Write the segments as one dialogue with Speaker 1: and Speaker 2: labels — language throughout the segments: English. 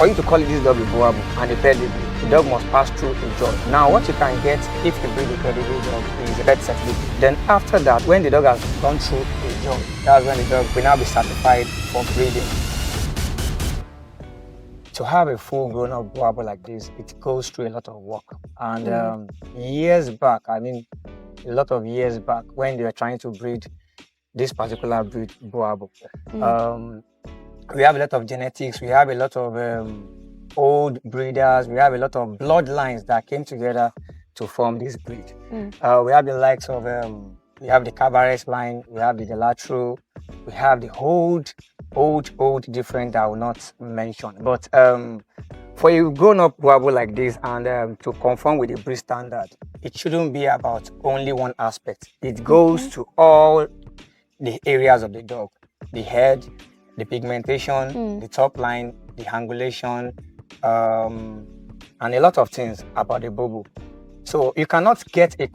Speaker 1: for you to call this dog a Boerboel and a pedigree, the dog must pass through a judge. Now, what you can get if you breed a pedigree dog is a vet certificate. Then after that, when the dog has gone through a judge, that's when the dog will now be certified for breeding. To have a full-grown up Boerboel like this, it goes through a lot of work. And years back, I mean, a lot of years back, when they were trying to breed this particular breed Boerboel, we have a lot of genetics, we have a lot of old breeders, we have a lot of bloodlines that came together to form this breed. We have the likes of, we have the Cabaret line, we have the Delatro, we have the old different that I will not mention. But for a grown-up Boerboel like this and to conform with the breed standard, it shouldn't be about only one aspect. It goes to all the areas of the dog: the head, the pigmentation, the top line, the angulation, and a lot of things about the Boerboel. So you cannot get a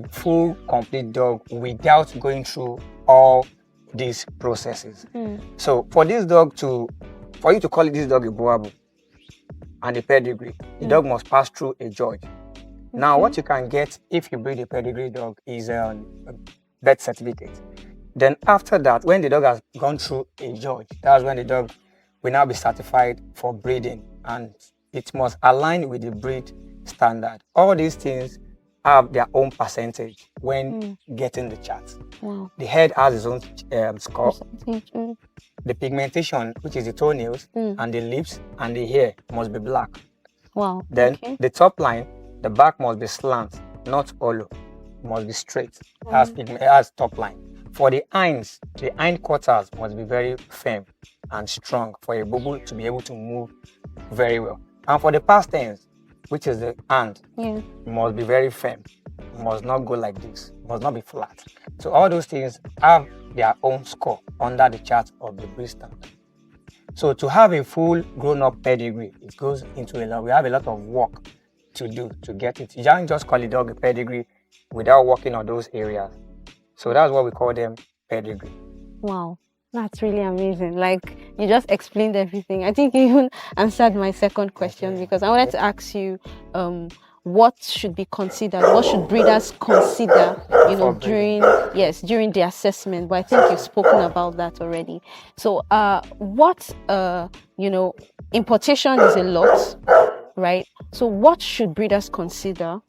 Speaker 1: full complete dog without going through all these processes. So for this dog for you to call this dog a Boerboel and a pedigree, the dog must pass through a judge. Now, what you can get if you breed a pedigree dog is a vet certificate. Then after that, when the dog has gone through a judge, that's when the dog will now be certified for breeding, and it must align with the breed standard. All these things have their own percentage when getting the chart.
Speaker 2: Wow.
Speaker 1: The head has its own score. The pigmentation, which is the toenails and the lips and the hair, must be black.
Speaker 2: Wow.
Speaker 1: Then the top line, the back must be slant, not hollow. It must be straight. It has top line. For the hinds, the hind quarters must be very firm and strong for a Boerboel to be able to move very well. And for the past ends, which is the hand, must be very firm. It must not go like this. It must not be flat. So all those things have their own score under the chart of the breed standard. So to have a full grown-up pedigree, it goes into a lot. We have a lot of work to do to get it. You can't just call a dog a pedigree without working on those areas. So that's what we call them pedigree.
Speaker 2: Wow, that's really amazing. Like, you just explained everything. I think you even answered my second question, because I wanted to ask you what should be considered, what should breeders consider, during the assessment. But I think you've spoken about that already. So importation is a lot, right? So what should breeders consider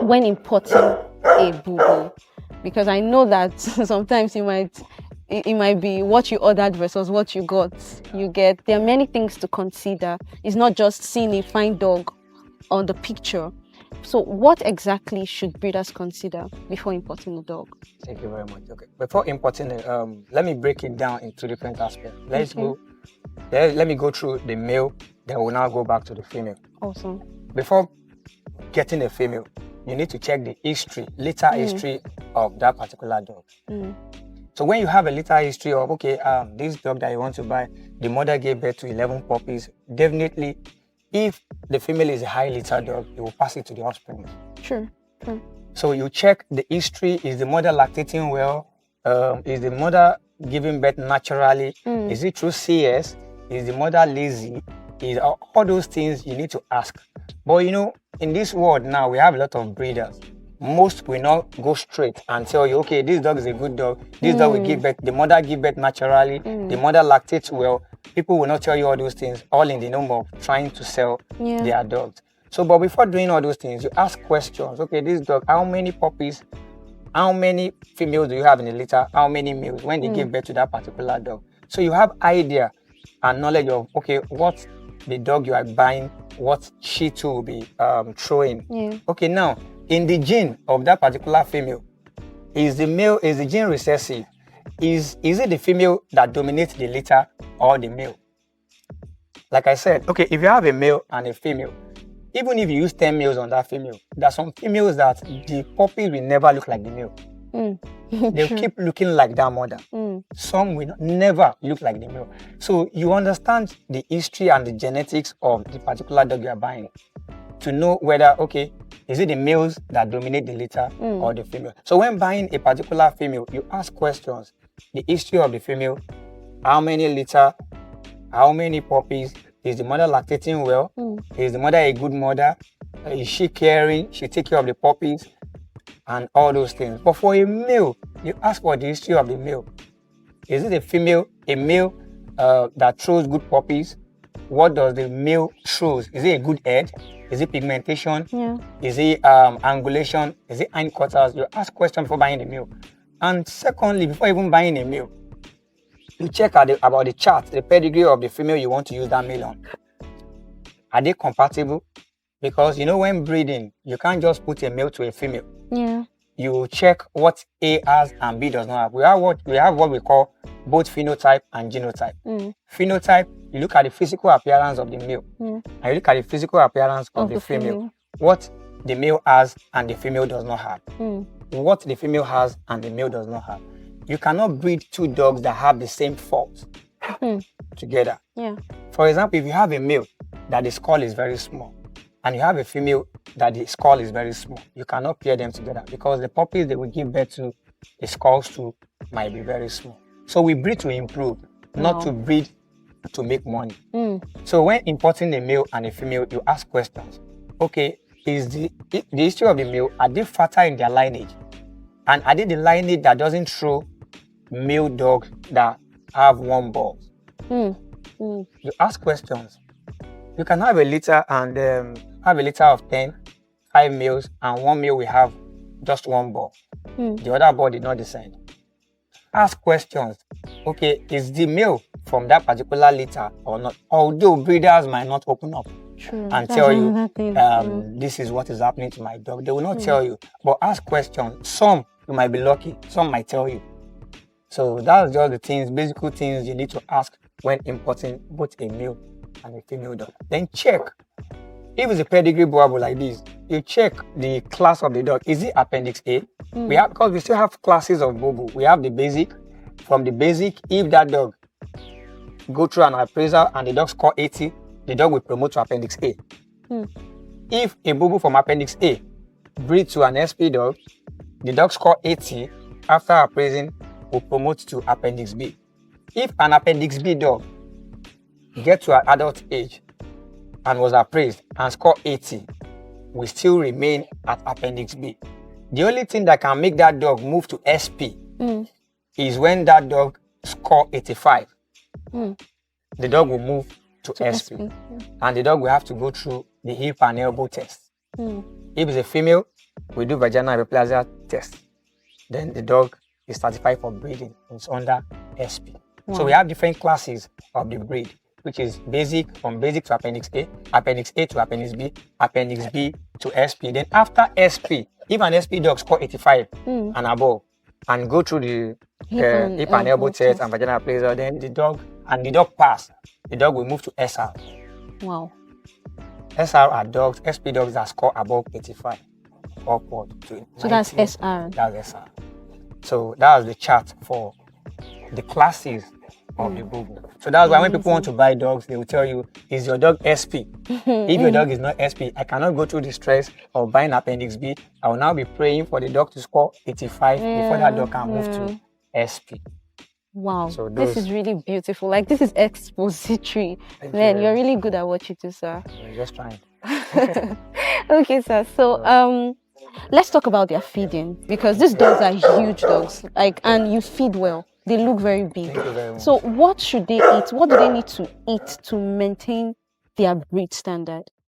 Speaker 2: when importing a Boerboel? Because I know that sometimes it might be what you ordered versus what you got. There are many things to consider. It's not just seeing a fine dog on the picture. So what exactly should breeders consider before importing a dog?
Speaker 1: Thank you very much. Okay, before importing it, let me break it down into different aspects. Let me go through the male, then we'll now go back to the female.
Speaker 2: Awesome. Before
Speaker 1: getting a female, you need to check the litter history of that particular dog. So when you have a litter history of, this dog that you want to buy, the mother gave birth to 11 puppies, definitely, if the female is a high litter dog, you will pass it to the offspring.
Speaker 2: Sure.
Speaker 1: So you check the history. Is the mother lactating well? Is the mother giving birth naturally? Is it through CS? Is the mother lazy? All those things you need to ask. But in this world now, we have a lot of breeders. Most will not go straight and tell you, okay, this dog is a good dog. This dog will give birth. The mother give birth naturally. The mother lactates well. People will not tell you all those things, all in the name of trying to sell their dogs. So, but before doing all those things, you ask questions. Okay, this dog, how many puppies, how many females do you have in the litter? How many males when they give birth to that particular dog? So you have idea and knowledge of, okay, what the dog you are buying, what she too will be throwing. Okay, now, in the gene of that particular female, is the gene recessive? Is it the female that dominates the litter or the male? Like I said, okay, if you have a male and a female, even if you use 10 males on that female, there are some females that the puppy will never look like the male. They'll keep looking like their mother. Some will never look like the male. So you understand the history and the genetics of the particular dog you are buying to know whether, okay, is it the males that dominate the litter or the female? So when buying a particular female, you ask questions. The history of the female, how many litter, how many puppies, Is the mother lactating well? Is the mother a good mother? Is she caring? She take care of the puppies and all those things. But for a male, you ask for the history of the male. Is it a male that throws good puppies? What does the male throws? Is it a good head? Is it pigmentation?
Speaker 2: Yeah.
Speaker 1: Is it angulation? Is it hindquarters? You ask questions before buying the male. And secondly, before even buying a male, you check about the chart, the pedigree of the female you want to use that male on. Are they compatible? Because when breeding, you can't just put a male to a female.
Speaker 2: Yeah.
Speaker 1: You check what A has and B does not have. We have what we call both phenotype and genotype. Phenotype, you look at the physical appearance of the male, and you look at the physical appearance of the female. What the male has and the female does not have. What the female has and the male does not have. You cannot breed two dogs that have the same fault together.
Speaker 2: Yeah.
Speaker 1: For example, if you have a male that the skull is very small, and you have a female that the skull is very small, you cannot pair them together because the puppies they will give birth to, the skulls too might be very small. So we breed to improve, not to breed to make money. So when importing a male and a female, you ask questions. Okay, is the history of the male, are they fertile in their lineage? And are they the lineage that doesn't throw male dogs that have one ball? You ask questions. You can have a litter and have a litter of 10, 5 males, and one male will have just one ball. The other ball did not descend. Ask questions. Okay, is the male from that particular litter or not? Although breeders might not open up and tell you, this is what is happening to my dog. They will not tell you, but ask questions. Some you might be lucky, some might tell you. So that's just the things, basic things you need to ask when importing both a male and a female dog. Then check. If it's a pedigree Boerboel like this, you check the class of the dog. Is it Appendix A? Because we still have classes of Boerboel. We have the basic. From the basic, if that dog go through an appraisal and the dog score 80, the dog will promote to Appendix A. If a Boerboel from Appendix A breed to an SP dog, the dog score 80 after appraising will promote to Appendix B. If an Appendix B dog get to an adult age and was appraised and score 80, will still remain at Appendix B. The only thing that can make that dog move to SP is when that dog score 85. The dog will move to SP. And the dog will have to go through the hip and elbow test. If it's a female, we do vaginal hyperplasia test. Then the dog is certified for breeding. It's under SP. So we have different classes of the breed, which is basic, from basic to Appendix A to Appendix B, Appendix B to SP. Then after SP, if an SP dog score 85 and above and go through the hip and elbow test and vaginal hyperplasia, then the dog pass, the dog will move to SR.
Speaker 2: Wow.
Speaker 1: SR are dogs, SP dogs that score above 85 upward to 90.
Speaker 2: So that's SR.
Speaker 1: That's SR. So that's the chart for the classes of the Boerboel. So that's why when people want to buy dogs, they will tell you, is your dog SP? If your dog is not SP, I cannot go through the stress of buying Appendix B. I will now be praying for the dog to score 85 before that dog can move to SP.
Speaker 2: Wow, so this is really beautiful. Like, this is expository. Man, you're really good at what you do, sir.
Speaker 1: I'm just trying.
Speaker 2: Okay, sir. So, let's talk about their feeding, because these dogs are huge dogs. And you feed well. They look very big.
Speaker 1: Thank you very much.
Speaker 2: So, what should they eat? What do they need to eat to maintain their breed standard?